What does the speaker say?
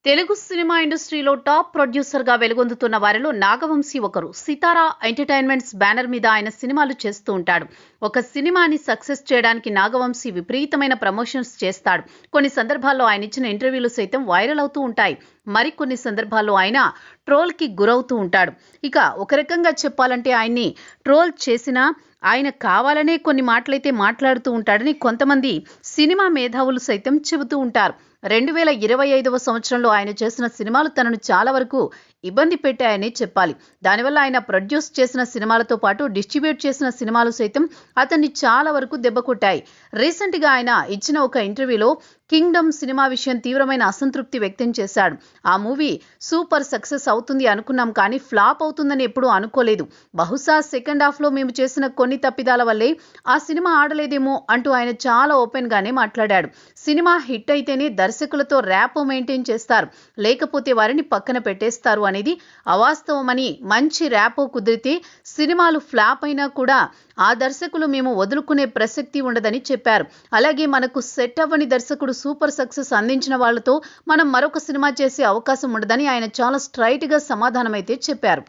Telugu cinema ఇండస్ట్రీలో top ప్రొడ్యూసర్గా వెలుగొందుతున్న వారిలో నాగవంశీ ఒకరు. సితారా ఎంటర్టైన్మెంట్స్ బ్యానర్ మీద ఆయన సినిమాలు చేస్తూ ఉంటాడు. ఒక సినిమాని సక్సెస్ చేయడానికి నాగవంశీ విపరీతమైన ప్రమోషన్స్ చేస్తాడు. కొన్ని సందర్భాల్లో ఆయన ఇచ్చిన ఇంటర్వ్యూలు సైతం వైరల్ అవుతూ ఉంటాయి. మరికొన్ని సందర్భాల్లో ఆయన ట్రోల్కి గురవుతూ ఉంటాడు. ఇక ఒక రకంగా చెప్పాలంటే ఆయన్ని ట్రోల్ చేసినా ఆయన కావాలనే కొన్ని మాటలైతే మాట్లాడుతూ ఉంటాడని కొంతమంది సినిమా మేధావులు సైతం చెబుతూ ఉంటారు. 2025వ సంవత్సరంలో ఆయన చేసిన సినిమాలు తనను చాలా వరకు ఇబ్బంది పెట్టాయని చెప్పాలి. దానివల్ల ఆయన ప్రొడ్యూస్ చేసిన సినిమాలతో పాటు డిస్ట్రిబ్యూట్ చేసిన సినిమాలు సైతం అతన్ని చాలా వరకు దెబ్బకొట్టాయి. రీసెంట్గా ఆయన ఇచ్చిన ఒక ఇంటర్వ్యూలో కింగ్డమ్ సినిమా విషయం తీవ్రమైన అసంతృప్తి వ్యక్తం చేశాడు. ఆ మూవీ సూపర్ సక్సెస్ అవుతుంది అనుకున్నాం, కానీ ఫ్లాప్ అవుతుందని ఎప్పుడూ అనుకోలేదు. బహుశా సెకండ్ హాఫ్లో మేము చేసిన కొన్ని తప్పిదాల వల్లే ఆ సినిమా ఆడలేదేమో అంటూ ఆయన చాలా ఓపెన్ గానే మాట్లాడాడు. సినిమా హిట్ అయితేనే దర్శకులతో ర్యాపో మెయింటైన్ చేస్తారు, లేకపోతే వారిని పక్కన పెట్టేస్తారు అనేది అవాస్తవమని, మంచి ర్యాపో కుదిరితే సినిమాలు ఫ్లాప్ అయినా కూడా ఆ దర్శకులు మేము వదులుకునే ప్రసక్తి ఉండదని చెప్పారు. అలాగే మనకు సెట్ అవ్వని దర్శకుడు సూపర్ సక్సెస్ అందించిన వాళ్లతో మనం మరొక సినిమా చేసే అవకాశం ఉండదని ఆయన చాలా స్ట్రైట్ గా సమాధానమైతే చెప్పారు.